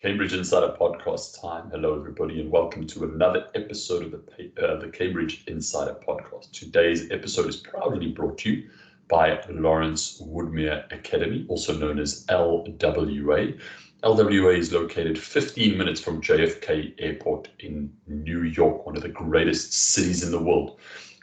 Cambridge Insider Podcast time. Hello, everybody, and welcome to another episode of the Cambridge Insider Podcast. Today's episode is proudly brought to you by Lawrence Woodmere Academy, also known as LWA. LWA is located 15 minutes from JFK Airport in New York, one of the greatest cities in the world.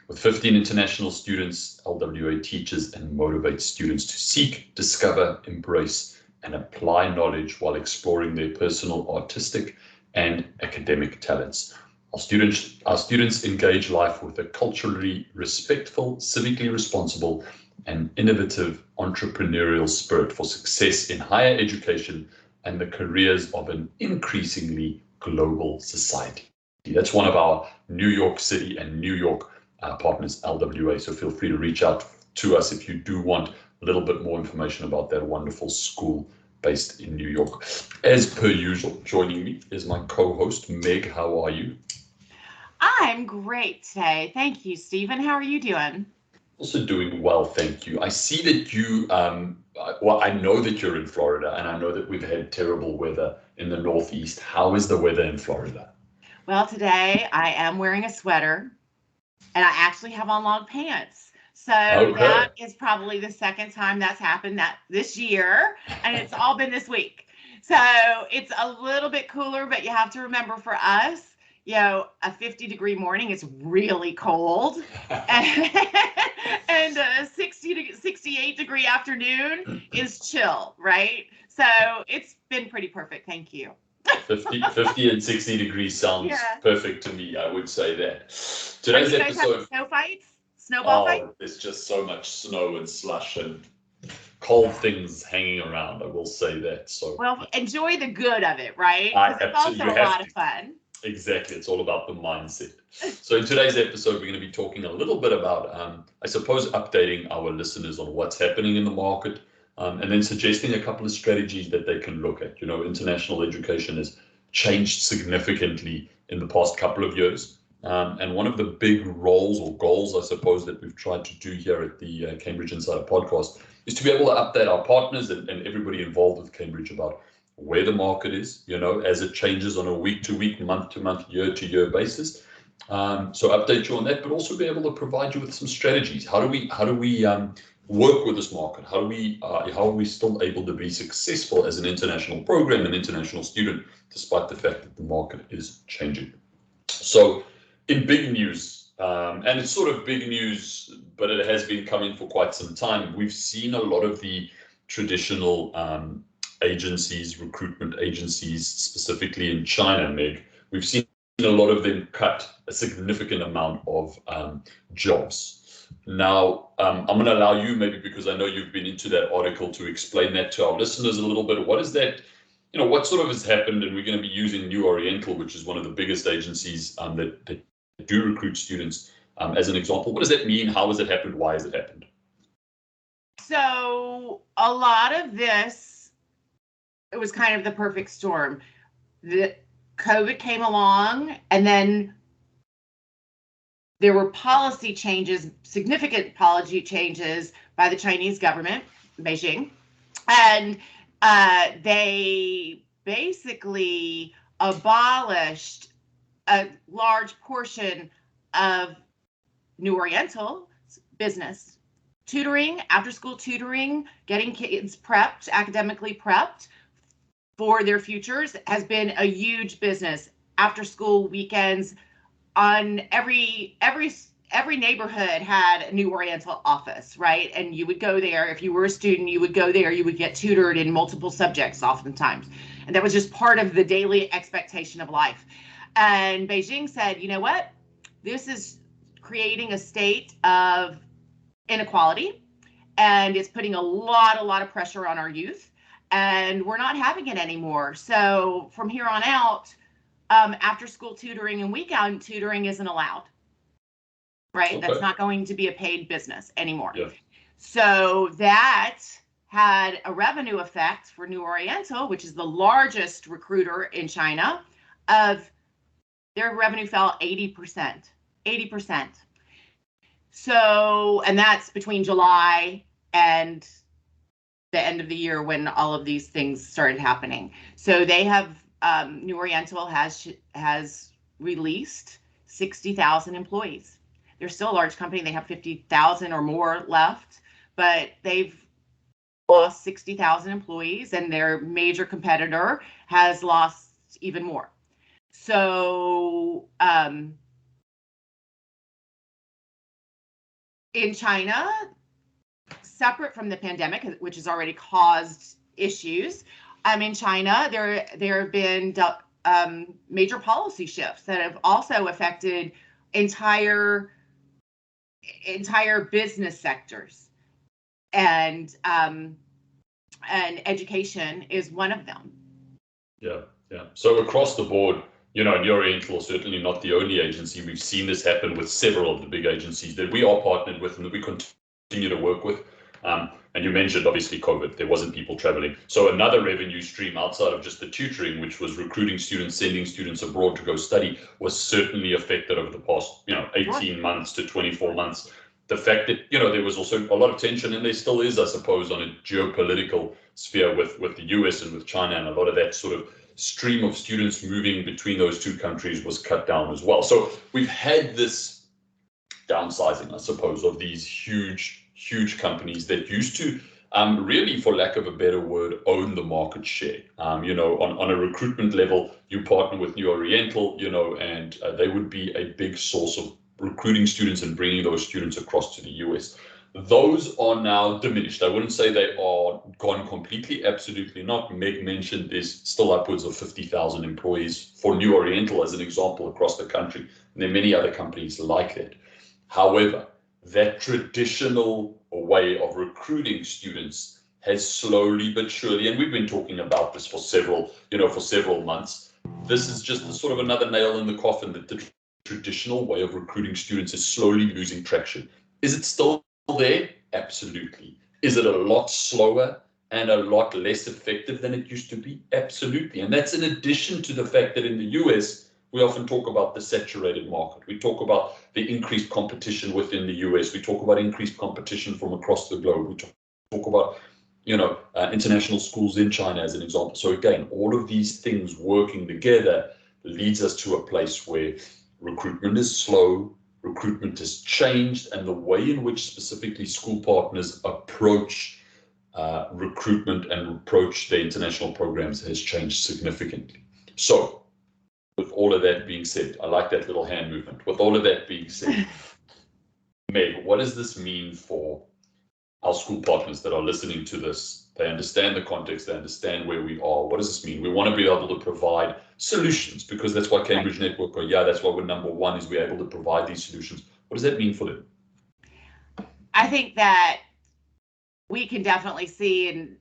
With 15 international students, LWA teaches and motivates students to seek, discover, embrace, and apply knowledge while exploring their personal, artistic, and academic talents. Our students engage life with a culturally respectful, civically responsible, and innovative entrepreneurial spirit for success in higher education and the careers of an increasingly global society. That's one of our New York City and New York partners, LWA. So feel free to reach out to us if you do want a little bit more information about that wonderful school based in New York. As per usual, joining me is my co-host, Meg. How are you? I'm great today. Thank you, Stephen. How are you doing? Also doing well, thank you. I see that you, I know that you're in Florida, and I know that we've had terrible weather in the Northeast. How is the weather in Florida? Well, today I am wearing a sweater, and I actually have on long pants. So That is probably the second time that's happened this year, and it's all been this week. So it's a little bit cooler, but you have to remember for us, a 50-degree morning is really cold, and a 60 to 68-degree afternoon is chill, right? So it's been pretty perfect. Thank you. 50 and 60 degrees sounds perfect to me. I would say that. Today's you guys episode. Have snow fights? Snowball fight? There's just so much snow and slush and cold things hanging around. I will say that. So well, enjoy the good of it, right? Because it's also a lot of fun. Exactly. It's all about the mindset. So in today's episode, we're going to be talking a little bit about, I suppose, updating our listeners on what's happening in the market, and then suggesting a couple of strategies that they can look at. International education has changed significantly in the past couple of years. And one of the big roles or goals, I suppose, that we've tried to do here at the Cambridge Insider Podcast is to be able to update our partners and everybody involved with Cambridge about where the market is, as it changes on a week-to-week, month-to-month, year-to-year basis. So update you on that, but also be able to provide you with some strategies. How do we work with this market? How are we still able to be successful as an international program, an international student, despite the fact that the market is changing? So in big news, and it's sort of big news, but it has been coming for quite some time, we've seen a lot of the traditional agencies, recruitment agencies, specifically in China, Meg. We've seen a lot of them cut a significant amount of jobs. Now, I'm going to allow you, maybe because I know you've been into that article, to explain that to our listeners a little bit. What is that? What sort of has happened? And we're going to be using New Oriental, which is one of the biggest agencies that do recruit students, as an example. What does that mean? How has it happened? Why has it happened? So a lot of this, it was kind of the perfect storm. The COVID came along, and then there were policy changes, significant policy changes by the Chinese government, Beijing, and they basically abolished a large portion of New Oriental business. Tutoring, after-school tutoring, getting kids prepped, academically prepped for their futures has been a huge business. After-school weekends, on every neighborhood had a New Oriental office, right? And you would go there. If you were a student, you would go there. You would get tutored in multiple subjects oftentimes. And that was just part of the daily expectation of life. And Beijing said, you know what? This is creating a state of inequality, and it's putting a lot of pressure on our youth, and we're not having it anymore. So from here on out, after school tutoring and weekend tutoring isn't allowed, right? Okay. That's not going to be a paid business anymore. Yeah. So that had a revenue effect for New Oriental, which is the largest recruiter in China, of their revenue fell 80%. So, and that's between July and the end of the year when all of these things started happening. So they have New Oriental has released 60,000 employees. They're still a large company. They have 50,000 or more left, but they've lost 60,000 employees, and their major competitor has lost even more. So in China, separate from the pandemic, which has already caused issues, in China, there have been major policy shifts that have also affected entire business sectors, and education is one of them. Yeah. So across the board, New Oriental is certainly not the only agency. We've seen this happen with several of the big agencies that we are partnered with and that we continue to work with. And you mentioned, obviously, COVID. There wasn't people traveling. So another revenue stream outside of just the tutoring, which was recruiting students, sending students abroad to go study, was certainly affected over the past, 18 months to 24 months. The fact that, there was also a lot of tension, and there still is, I suppose, on a geopolitical sphere with the US and with China, and a lot of that sort of stream of students moving between those two countries was cut down as well. So we've had this downsizing, I suppose, of these huge companies that used to really, for lack of a better word, own the market share. On a recruitment level, you partner with New Oriental, and they would be a big source of recruiting students and bringing those students across to the US. Those are now diminished. I wouldn't say they are gone completely, absolutely not. Meg mentioned there's still upwards of 50,000 employees for New Oriental as an example across the country. And there are many other companies like that. However, that traditional way of recruiting students has slowly but surely, and we've been talking about this for several months. This is just sort of another nail in the coffin that the traditional way of recruiting students is slowly losing traction. Is it still there? Absolutely. Is it a lot slower and a lot less effective than it used to be? Absolutely. And that's in addition to the fact that in the US, we often talk about the saturated market. We talk about the increased competition within the US. We talk about increased competition from across the globe. We talk about, international schools in China as an example. So again, all of these things working together leads us to a place where recruitment is slow, recruitment has changed, and the way in which specifically school partners approach recruitment and approach their international programs has changed significantly. So with all of that being said, I like that little hand movement. With all of that being said, Meg, what does this mean for our school partners that are listening to this? They understand the context, they understand where we are. What does this mean? We want to be able to provide solutions, because that's why Cambridge Network, that's why we're number one, is we're able to provide these solutions. What does that mean for them? I think that we can definitely see, and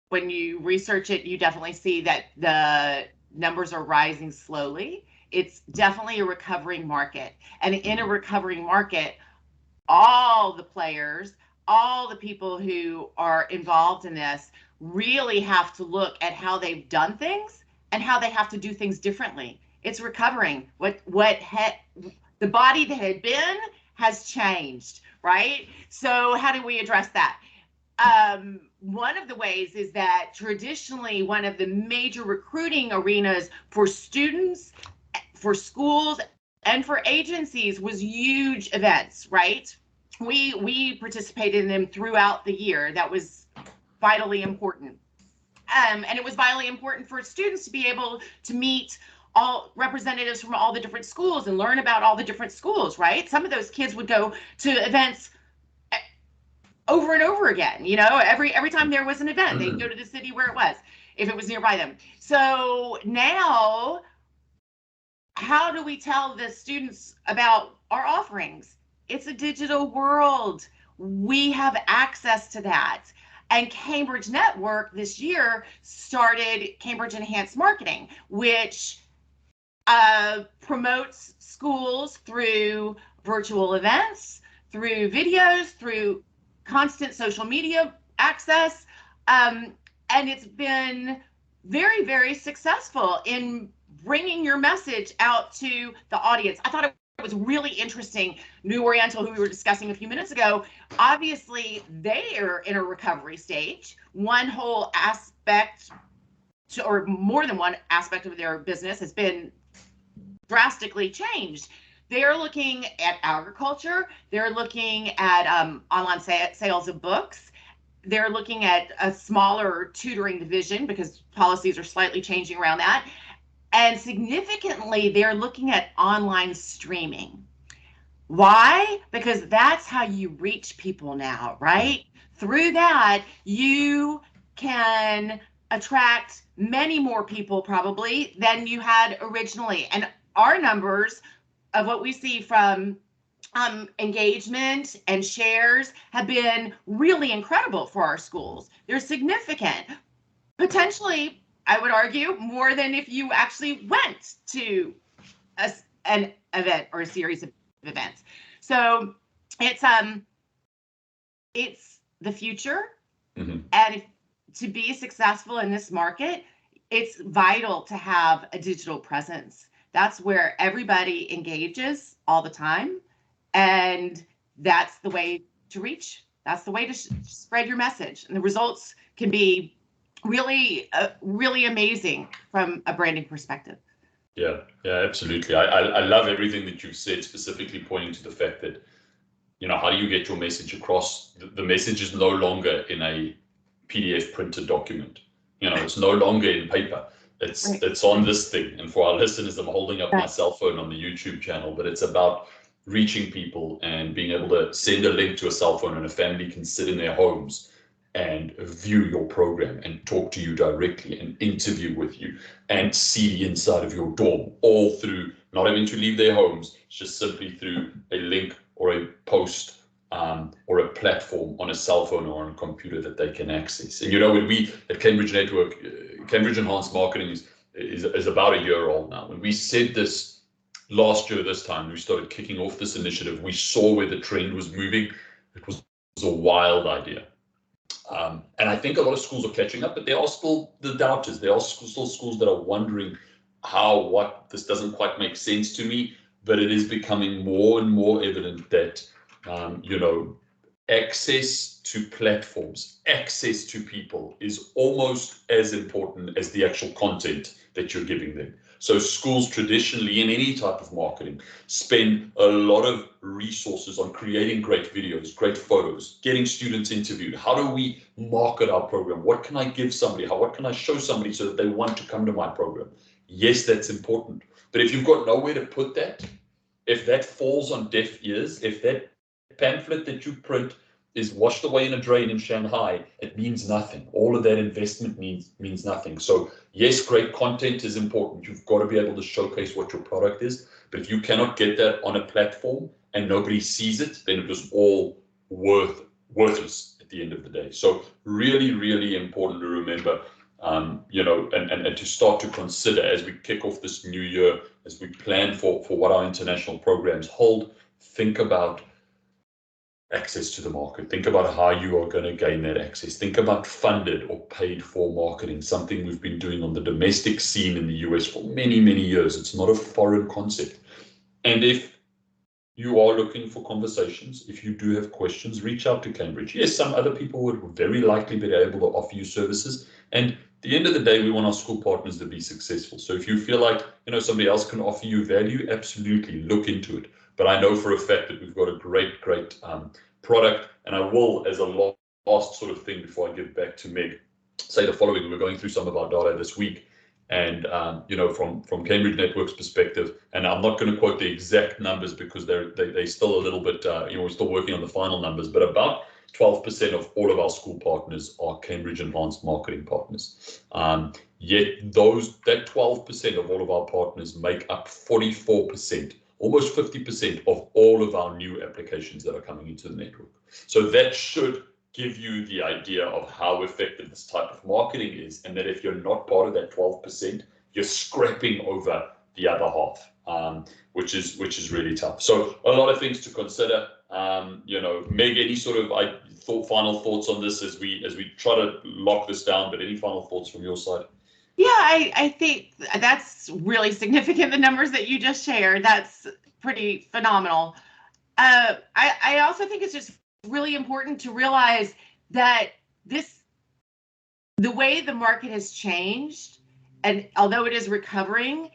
when you research it, you definitely see that the numbers are rising slowly. It's definitely a recovering market. And in a recovering market, all the players, all the people who are involved in this really have to look at how they've done things and how they have to do things differently. It's recovering. The body that had been has changed, right? So how do we address that? One of the ways is that traditionally one of the major recruiting arenas for students, for schools, and for agencies was huge events, right? We participated in them throughout the year. That was vitally important. And it was vitally important for students to be able to meet all representatives from all the different schools and learn about all the different schools, right? Some of those kids would go to events over and over again, every time there was an event, they'd go to the city where it was, if it was nearby them. So now, how do we tell the students about our offerings? It's a digital world. We have access to that. And Cambridge Network this year started Cambridge Enhanced Marketing, which promotes schools through virtual events, through videos, through constant social media access. And it's been very, very successful in bringing your message out to the audience. I thought it was really interesting. New Oriental, who we were discussing a few minutes ago, obviously they are in a recovery stage. One whole aspect or more than one aspect of their business has been drastically changed. They're looking at agriculture. They're looking at online sales of books. They're looking at a smaller tutoring division because policies are slightly changing around that. And significantly, they're looking at online streaming. Why? Because that's how you reach people now, right? Through that, you can attract many more people probably than you had originally. And our numbers of what we see from engagement and shares have been really incredible for our schools. They're significant. Potentially, I would argue, more than if you actually went to an event or a series of events. So it's the future. Mm-hmm. And to be successful in this market, it's vital to have a digital presence. That's where everybody engages all the time. And that's the way to reach. That's the way to spread your message. And the results can be really, really amazing from a branding perspective. Yeah, absolutely. I love everything that you've said, specifically pointing to the fact that, how do you get your message across? The message is no longer in a PDF printed document. It's no longer in paper. It's on this thing. And for our listeners, I'm holding up my cell phone on the YouTube channel, but it's about reaching people and being able to send a link to a cell phone, and a family can sit in their homes and view your program and talk to you directly and interview with you and see the inside of your dorm, all through not having to leave their homes, just simply through a link or a post or a platform on a cell phone or on a computer that they can access. And when we at Cambridge Network, Cambridge Enhanced Marketing is about a year old now. When we said this last year, this time, we started kicking off this initiative, we saw where the trend was moving. It was a wild idea. And I think a lot of schools are catching up, but there are still the doubters. There are still schools that are wondering what this doesn't quite make sense to me. But it is becoming more and more evident that, access to platforms, access to people is almost as important as the actual content that you're giving them. So schools traditionally, in any type of marketing, spend a lot of resources on creating great videos, great photos, getting students interviewed. How do we market our program? What can I give somebody? What can I show somebody so that they want to come to my program? Yes, that's important. But if you've got nowhere to put that, if that falls on deaf ears, if that pamphlet that you print is washed away in a drain in Shanghai, it means nothing. All of that investment means nothing. So yes, great content is important. You've got to be able to showcase what your product is. But if you cannot get that on a platform and nobody sees it, then it is all worthless at the end of the day. So really, really important to remember, and to start to consider as we kick off this new year, as we plan for what our international programs hold. Think about access to the market. Think about how you are going to gain that access. Think about funded or paid for marketing, something we've been doing on the domestic scene in the US for many, many years. It's not a foreign concept. And if you are looking for conversations, if you do have questions, reach out to Cambridge. Yes, some other people would very likely be able to offer you services. And at the end of the day, we want our school partners to be successful. So if you feel like somebody else can offer you value, absolutely look into it. But I know for a fact that we've got a great product. And I will, as a last sort of thing before I give back to Meg, say the following. We're going through some of our data this week. And, from Cambridge Network's perspective, and I'm not going to quote the exact numbers because they're still a little bit, we're still working on the final numbers, but about 12% of all of our school partners are Cambridge Enhanced Marketing partners. Yet that 12% of all of our partners make up 44%, almost 50% of all of our new applications that are coming into the network. So that should give you the idea of how effective this type of marketing is, and that if you're not part of that 12%, you're scrapping over the other half, which is really tough. So a lot of things to consider. Meg, any sort of final thoughts on this as we try to lock this down? But any final thoughts from your side? Yeah, I think that's really significant. The numbers that you just shared, that's pretty phenomenal. I also think it's just really important to realize that the way the market has changed and although it is recovering,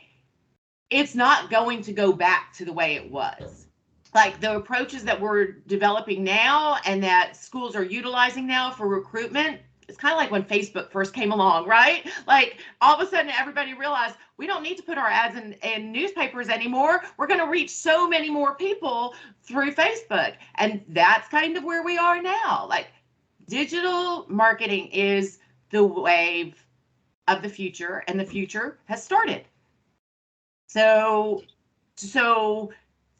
it's not going to go back to the way it was. Like the approaches that we're developing now and that schools are utilizing now for recruitment, it's kind of like when Facebook first came along, right? Like all of a sudden everybody realized we don't need to put our ads in newspapers anymore. We're going to reach so many more people through Facebook. And that's kind of where we are now. Like digital marketing is the wave of the future, and the future has started. So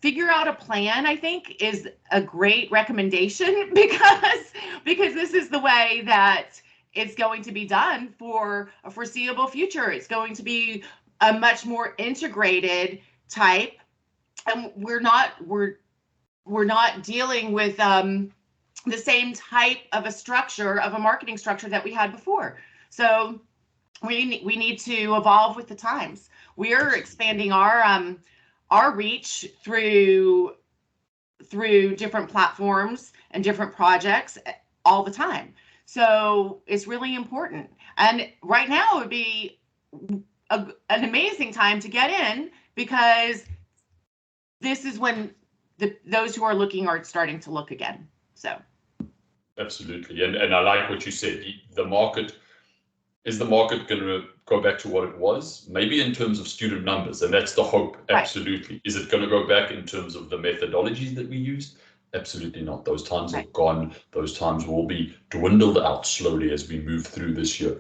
figure out a plan, I think, is a great recommendation because this is the way that it's going to be done for a foreseeable future. It's going to be a much more integrated type, and we're not dealing with the same type of a marketing structure that we had before. So we need to evolve with the times. We are expanding our reach through different platforms and different projects all the time. So it's really important. And right now it would be an amazing time to get in, because this is when those who are looking are starting to look again. So absolutely, and I like what you said. The market going to go back to what it was? Maybe in terms of student numbers, and that's the hope. Absolutely. Right. Is it going to go back in terms of the methodologies that we used? Absolutely not. Those times are gone. Those times will be dwindled out slowly as we move through this year.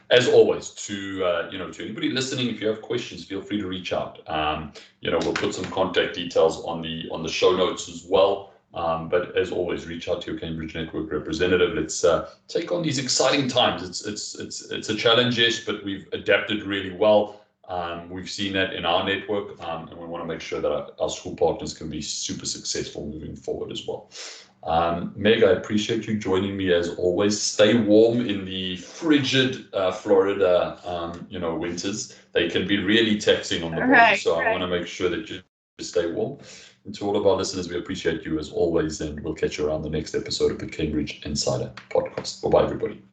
As always, to anybody listening, if you have questions, feel free to reach out. We'll put some contact details on the show notes as well. But as always, reach out to your Cambridge Network representative. Let's take on these exciting times. It's a challenge, yes, but we've adapted really well. We've seen that in our network, and we want to make sure that our school partners can be super successful moving forward as well. Meg, I appreciate you joining me as always. Stay warm in the frigid Florida, winters. They can be really taxing on the body, so I want to make sure that you stay warm. And to all of our listeners, we appreciate you as always, and we'll catch you around the next episode of the Cambridge Insider Podcast. Bye-bye, everybody.